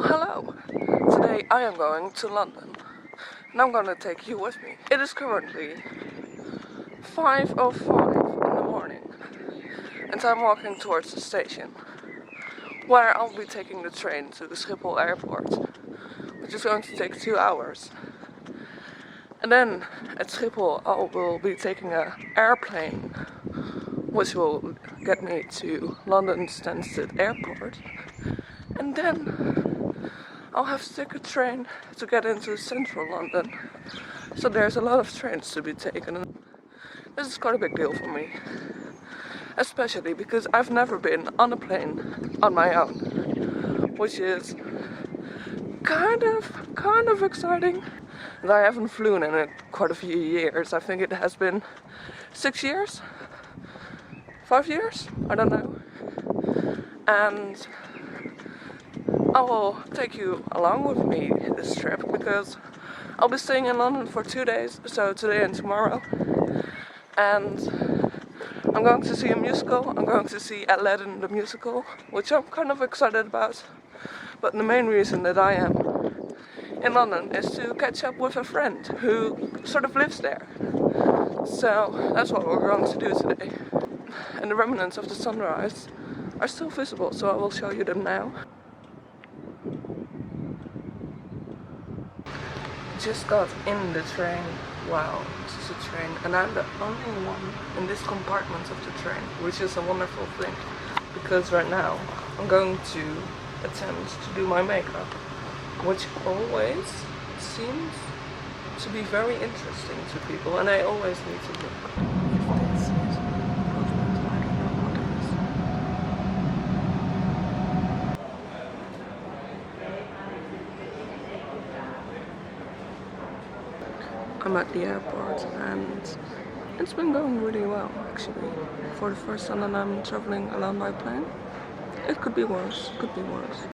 Well, hello! Today I am going to London and I'm gonna take you with me. It is currently 5:05 in the morning and I'm walking towards the station where I'll be taking the train to the Schiphol airport, which is going to take 2 hours. And then at Schiphol I will be taking an airplane which will get me to London Stansted Airport. And then I'll have to take a train to get into central London. So there's a lot of trains to be taken. And this is quite a big deal for me. Especially because I've never been on a plane on my own. Which is kind of exciting. And I haven't flown in it quite a few years. I think it has been 6 years? 5 years? I don't know. And I will take you along with me this trip because I'll be staying in London for 2 days, so today and tomorrow. And I'm going to see a musical. I'm going to see Aladdin the musical, which I'm kind of excited about. But the main reason that I am in London is to catch up with a friend who sort of lives there. So that's what we're going to do today. And the remnants of the sunrise are still visible, so I will show you them now. Just got in the train. Wow, this is a train, and I'm the only one in this compartment of the train, which is a wonderful thing, because right now I'm going to attempt to do my makeup, which always seems to be very interesting to people, and I always need to look. If this is improvement, I don't know what it is. I'm at the airport and it's been going really well actually. For the first time that I'm traveling alone by plane. It could be worse, could be worse.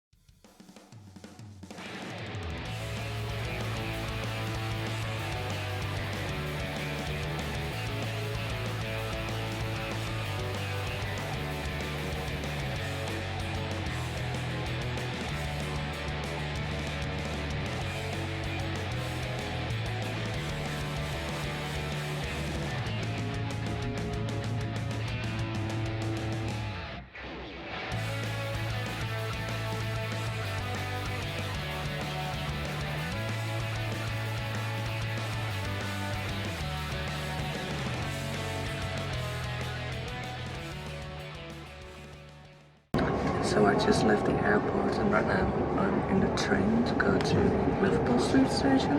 So I just left the airport and right now I'm in the train to go to Liverpool Street Station,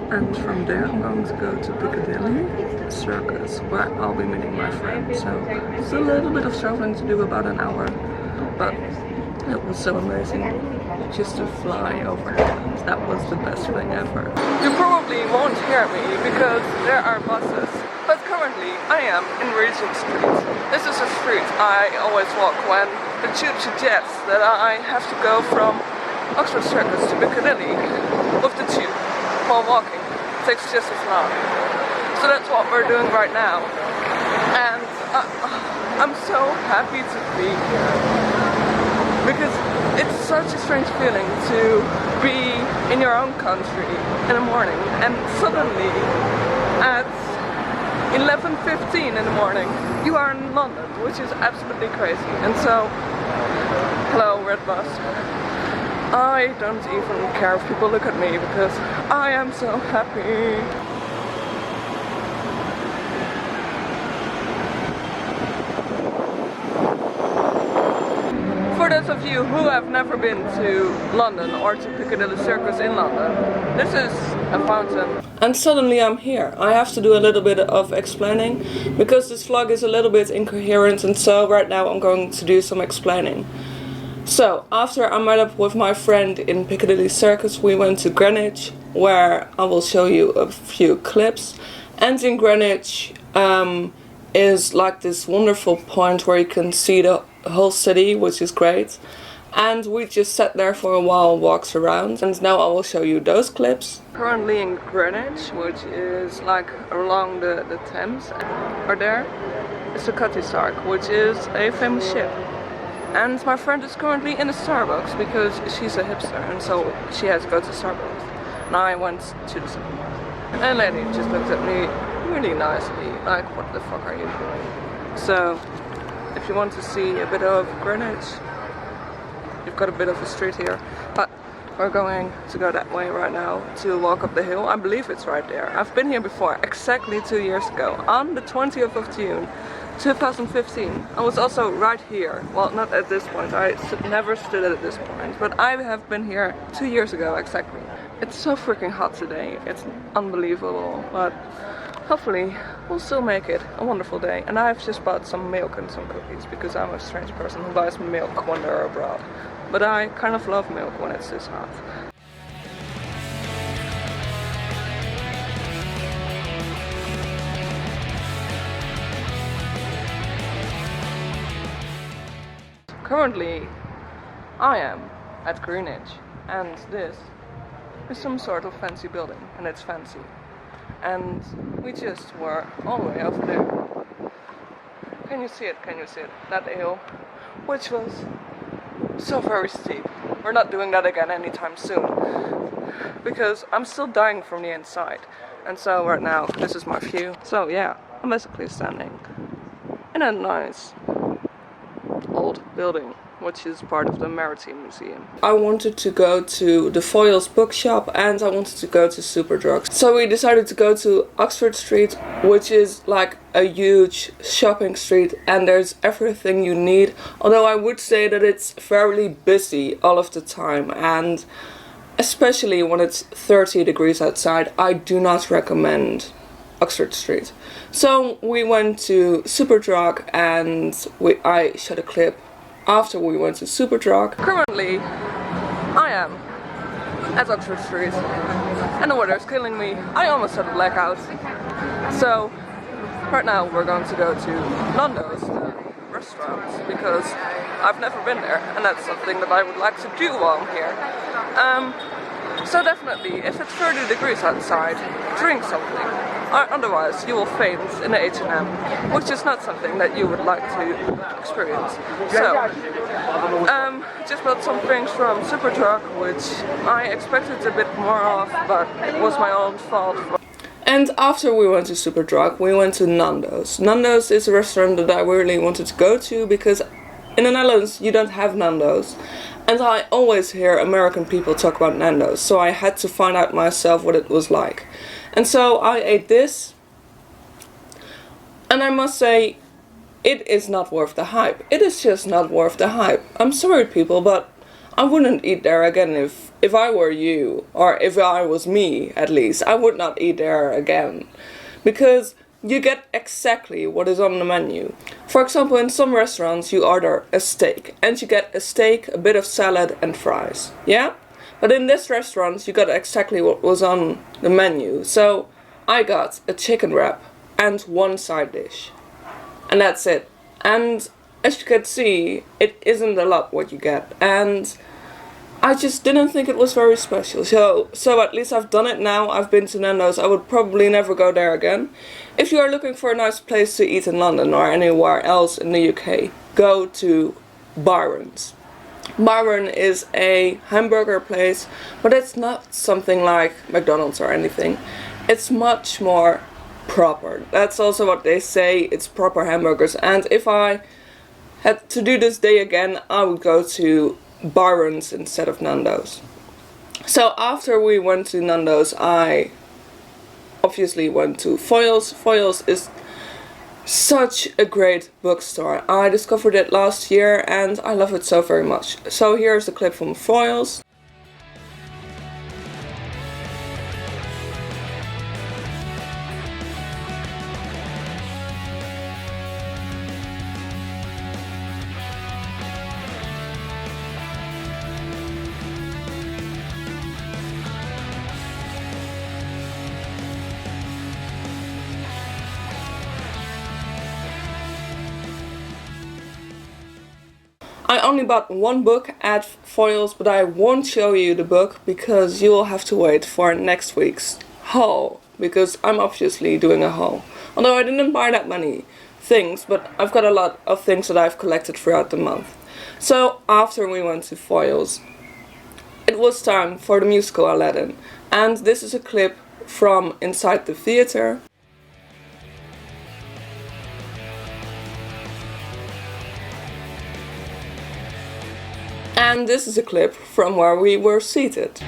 and from there I'm going to go to Piccadilly Circus where I'll be meeting my friend. So it's a little bit of traveling to do, about an hour, but it was so amazing just to fly overhead. That was the best thing ever. You probably won't hear me because there are buses. But currently I am in Regent Street. This is a street I always walk when the tube suggests that I have to go from Oxford Circus to Piccadilly with the tube while walking. It takes just as long. So that's what we're doing right now. And I'm so happy to be here. Because it's such a strange feeling to be in your own country in the morning and suddenly at 11:15 in the morning you are in London, which is absolutely crazy. And so, hello red bus. I don't even care if people look at me because I am so happy. For those of you who have never been to London or to Piccadilly Circus in London, this is a fountain. And suddenly I'm here. I have to do a little bit of explaining because this vlog is a little bit incoherent, and so right now I'm going to do some explaining. So after I met up with my friend in Piccadilly Circus, we went to Greenwich, where I will show you a few clips. And in Greenwich is like this wonderful point where you can see the whole city, which is great. And we just sat there for a while, walked around, and now I will show you those clips. Currently in Greenwich, which is like along the Thames, or there is the Cutty Sark, which is a famous ship. And my friend is currently in a Starbucks because she's a hipster and so she has to go to Starbucks. And I went to the supermarket. And lady just looked at me really nicely, like, what the fuck are you doing? So, if you want to see a bit of Greenwich, you've got a bit of a street here. But we're going to go that way right now to walk up the hill. I believe it's right there. I've been here before, exactly 2 years ago, on the 20th of June, 2015. I was also right here. Well, not at this point. I never stood at this point, but I have been here 2 years ago exactly. It's so freaking hot today. It's unbelievable, but hopefully we'll still make it a wonderful day. And I've just bought some milk and some cookies because I'm a strange person who buys milk when they're abroad. But I kind of love milk when it's this hot. Currently, I am at Greenwich, and this is some sort of fancy building, and it's fancy. And we just were all the way over there. Can you see it? Can you see it? That hill, which was so very steep. We're not doing that again anytime soon, because I'm still dying from the inside. And so right now, this is my view. So yeah, I'm basically standing in a nice old building, which is part of the Maritime Museum. I wanted to go to the Foyles bookshop and I wanted to go to Superdrug. So we decided to go to Oxford Street, which is like a huge shopping street and there's everything you need. Although I would say that it's fairly busy all of the time, and especially when it's 30 degrees outside, I do not recommend Oxford Street. So we went to Superdrug and I shot a clip after we went to Superdrug. Currently, I am at Oxford Street and the weather's killing me. I almost had a blackout. So right now we're going to go to Nando's, the restaurant, because I've never been there and that's something that I would like to do while I'm here. So definitely, if it's 30 degrees outside, drink something. Otherwise, you will faint in the H&M, which is not something that you would like to experience. So, just bought some things from Superdrug, which I expected a bit more of, but it was my own fault. And after we went to Superdrug, we went to Nando's. Nando's is a restaurant that I really wanted to go to because in the Netherlands you don't have Nando's. And I always hear American people talk about Nando's, so I had to find out myself what it was like. And so I ate this, and I must say, it is not worth the hype. It is just not worth the hype. I'm sorry people, but I wouldn't eat there again if I were you, or if I was me at least. I would not eat there again, because you get exactly what is on the menu. For example, in some restaurants you order a steak, and you get a steak, a bit of salad and fries, yeah? But in this restaurant you got exactly what was on the menu. So I got a chicken wrap and one side dish. And that's it. And as you can see, it isn't a lot what you get. And I just didn't think it was very special. So at least I've done it now. I've been to Nando's. I would probably never go there again. If you are looking for a nice place to eat in London or anywhere else in the UK, go to Byron's. Byron is a hamburger place, but it's not something like McDonald's or anything. It's much more proper. That's also what they say, it's proper hamburgers. And if I had to do this day again, I would go to Byron's instead of Nando's. So after we went to Nando's, I obviously went to Foyles. Foyles is such a great bookstore. I discovered it last year and I love it so very much. So here's a clip from Foyles. I only bought one book at Foyles, but I won't show you the book because you will have to wait for next week's haul, because I'm obviously doing a haul. Although I didn't buy that many things, but I've got a lot of things that I've collected throughout the month. So after we went to Foyles, it was time for the musical Aladdin. And this is a clip from inside the theater. And this is a clip from where we were seated.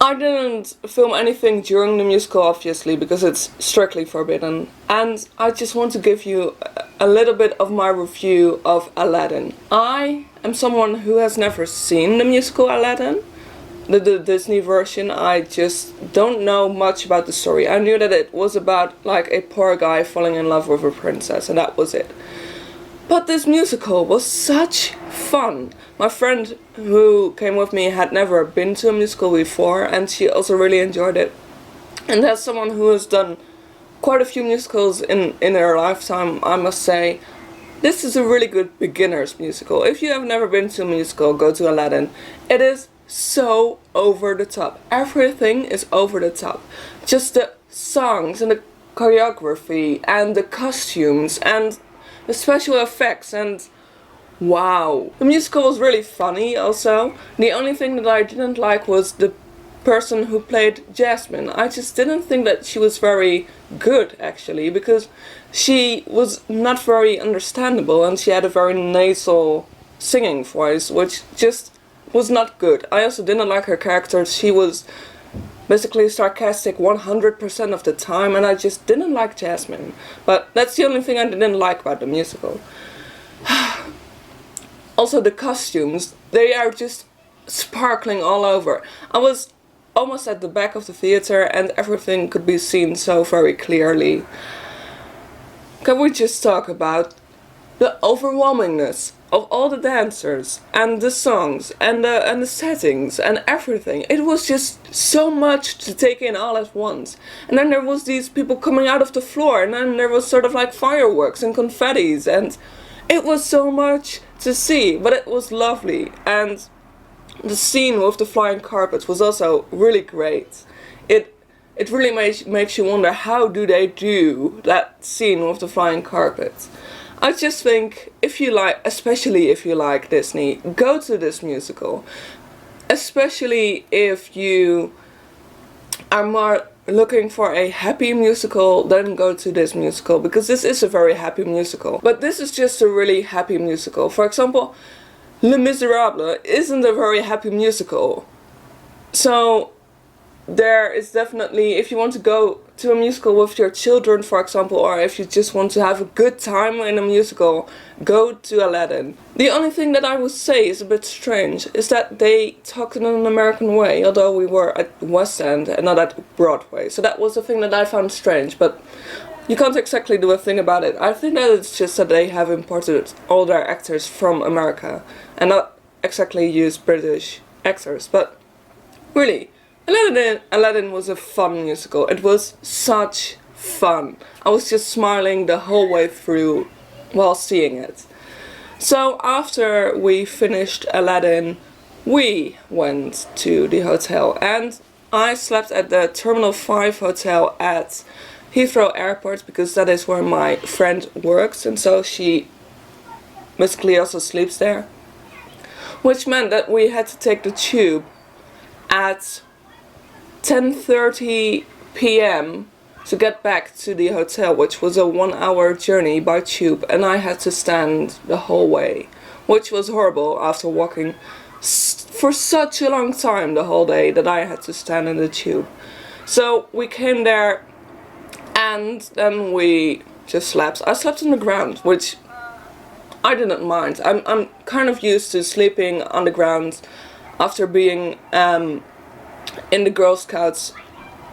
I didn't film anything during the musical, obviously, because it's strictly forbidden. And I just want to give you a little bit of my review of Aladdin. I am someone who has never seen the musical Aladdin, the Disney version. I just don't know much about the story. I knew that it was about like a poor guy falling in love with a princess, and that was it. But this musical was such fun. My friend who came with me had never been to a musical before, and she also really enjoyed it. And as someone who has done quite a few musicals in her lifetime, I must say, this is a really good beginner's musical. If you have never been to a musical, go to Aladdin. It is so over the top. Everything is over the top. Just the songs and the choreography and the costumes and the special effects, and wow. The musical was really funny also. The only thing that I didn't like was the person who played Jasmine. I just didn't think that she was very good, actually, because she was not very understandable and she had a very nasal singing voice, which just was not good. I also didn't like her character. She was basically sarcastic 100% of the time, and I just didn't like Jasmine. But that's the only thing I didn't like about the musical. Also the costumes, they are just sparkling all over. I was almost at the back of the theater and everything could be seen so very clearly. Can we just talk about the overwhelmingness of all the dancers and the songs and the settings and everything? It was just so much to take in all at once. And then there was these people coming out of the floor, and then there was sort of like fireworks and confettis, and it was so much to see, but it was lovely. And the scene with the flying carpet was also really great. It really makes you wonder, how do they do that scene with the flying carpet? I just think, if you like, especially if you like Disney, go to this musical. Especially if you are more looking for a happy musical, then go to this musical, because this is a very happy musical. But this is just a really happy musical. For example, Les Miserables isn't a very happy musical. So there is definitely, if you want to go to a musical with your children, for example, or if you just want to have a good time in a musical, go to Aladdin. The only thing that I would say is a bit strange is that they talked in an American way, although we were at West End and not at Broadway. So that was the thing that I found strange, but you can't exactly do a thing about it. I think that it's just that they have imported all their actors from America and not exactly used British actors. But really, Aladdin was a fun musical. It was such fun. I was just smiling the whole way through while seeing it. So after we finished Aladdin, we went to the hotel, and I slept at the Terminal 5 hotel at Heathrow Airport, because that is where my friend works, and so she basically also sleeps there. Which meant that we had to take the tube at 10:30 p.m. to get back to the hotel, which was a 1-hour journey by tube, and I had to stand the whole way, which was horrible after walking for such a long time the whole day that I had to stand in the tube. So we came there, and then we just slept. I slept on the ground, which I didn't mind. I'm kind of used to sleeping on the ground after being in the Girl Scouts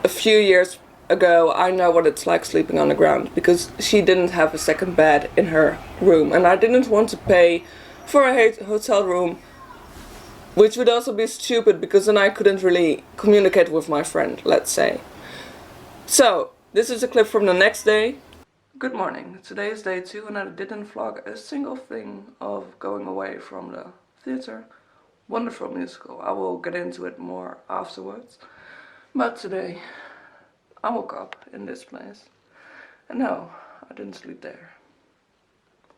a few years ago. I know what it's like sleeping on the ground, because she didn't have a second bed in her room, and I didn't want to pay for a hotel room, which would also be stupid, because then I couldn't really communicate with my friend, let's say. So this is a clip from the next day. Good morning. Today is day 2 and I didn't vlog a single thing of going away from the theater. Wonderful musical. I will get into it more afterwards. But today I woke up in this place. And no, I didn't sleep there.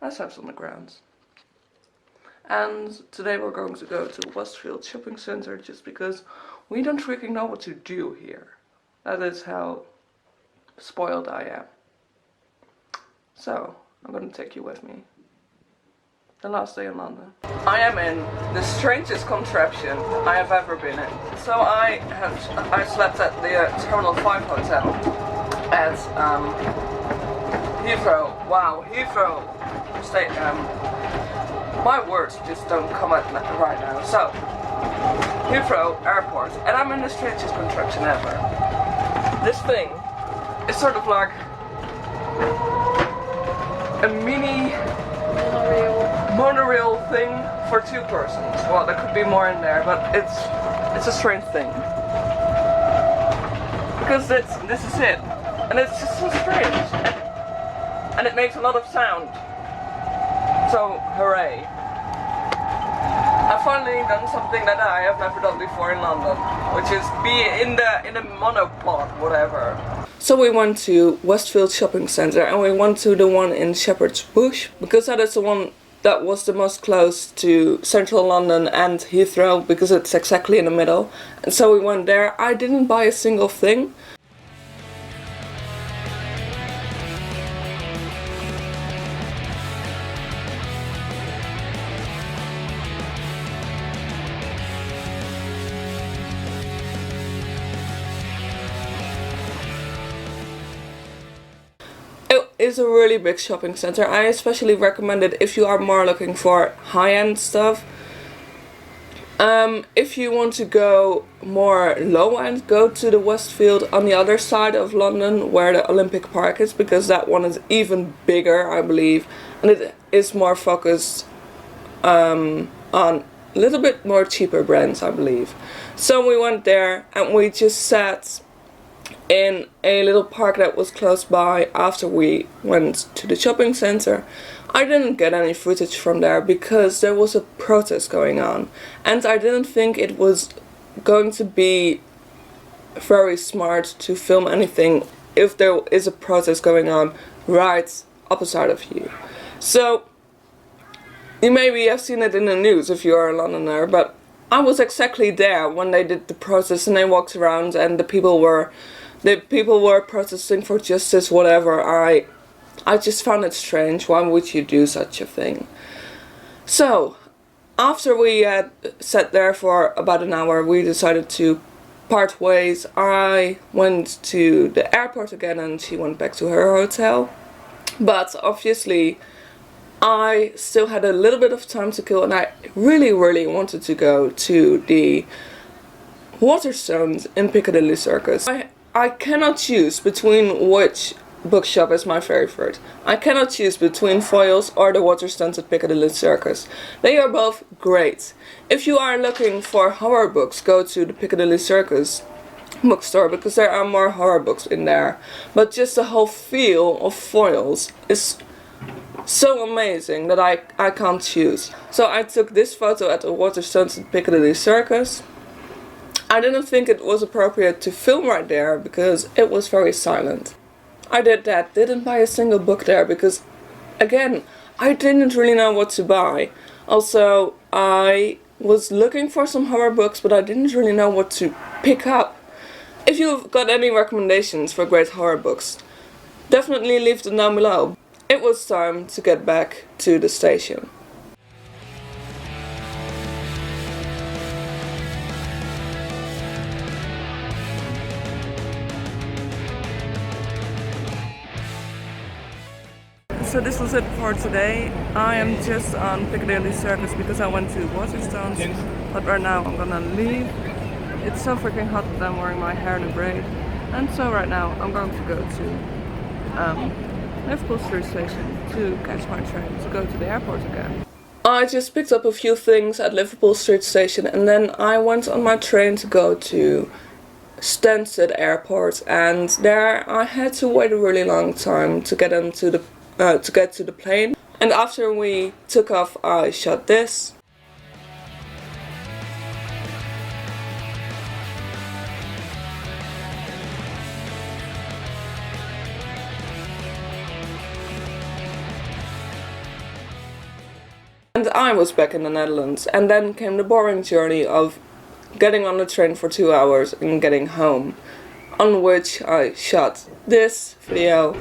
I slept on the ground. And today we're going to go to Westfield Shopping Center just because we don't freaking know what to do here. That is how spoiled I am. So, I'm gonna take you with me. The last day in London. I am in the strangest contraption I have ever been in. So I slept at the Terminal 5 hotel at Heathrow. Wow, Heathrow. My words just don't come out right now. So, Heathrow Airport, and I'm in the strangest contraption ever. This thing is sort of like a mini monorail thing for 2 persons. Well, there could be more in there, but it's a strange thing. Because this is it. And it's just so strange. And it makes a lot of sound. So, hooray. I've finally done something that I have never done before in London, which is be in a monopod, whatever. So we went to Westfield Shopping Center and we went to the one in Shepherd's Bush because that is the one that was the most close to central London and Heathrow because it's exactly in the middle. And so we went there. I didn't buy a single thing. Is a really big shopping center. I especially recommend it if you are more looking for high-end stuff. If you want to go more low-end, go to the Westfield on the other side of London where the Olympic Park is, because that one is even bigger, I believe, and it is more focused on a little bit more cheaper brands, I believe. So we went there and we just sat in a little park that was close by after we went to the shopping center. I didn't get any footage from there because there was a protest going on and I didn't think it was going to be very smart to film anything if there is a protest going on right opposite of you. So you maybe have seen it in the news if you are a Londoner, but I was exactly there when they did the protest and they walked around and the people were protesting for justice, whatever. I just found it strange. Why would you do such a thing? So, after we had sat there for about an hour, we decided to part ways. I went to the airport again and she went back to her hotel. But obviously, I still had a little bit of time to kill and I really wanted to go to the Waterstones in Piccadilly Circus. I cannot choose between which bookshop is my favorite. I cannot choose between Foyles or the Waterstones at Piccadilly Circus. They are both great. If you are looking for horror books, go to the Piccadilly Circus bookstore because there are more horror books in there. But just the whole feel of Foyles is so amazing that I can't choose. So I took this photo at the Waterstones at Piccadilly Circus. I didn't think it was appropriate to film right there because it was very silent. I did that, didn't buy a single book there because, again, I didn't really know what to buy. Also, I was looking for some horror books, but I didn't really know what to pick up. If you've got any recommendations for great horror books, definitely leave them down below. It was time to get back to the station. So this was it for today. I am just on Piccadilly Circus because I went to Waterstones, but right now I'm gonna leave. It's so freaking hot that I'm wearing my hair in a braid, and so right now I'm going to go to Liverpool Street Station to catch my train to go to the airport again. I just picked up a few things at Liverpool Street Station and then I went on my train to go to Stansted Airport, and there I had to wait a really long time to get into the to get to the plane. And after we took off, I shot this. And I was back in the Netherlands, and then came the boring journey of getting on the train for 2 hours and getting home, on which I shot this video.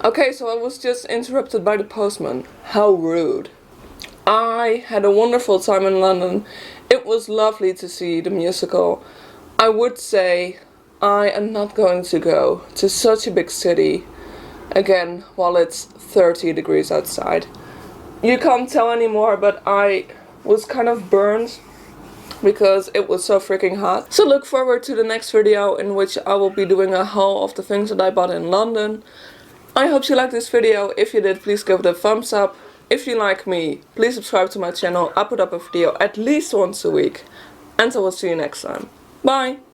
Okay, so I was just interrupted by the postman. How rude. I had a wonderful time in London. It was lovely to see the musical. I would say I am not going to go to such a big city again while it's 30 degrees outside. You can't tell anymore, but I was kind of burned because it was so freaking hot. So look forward to the next video in which I will be doing a haul of the things that I bought in London. I hope you liked this video. If you did, please give it a thumbs up. If you like me, please subscribe to my channel. I put up a video at least once a week. And I will see you next time. Bye!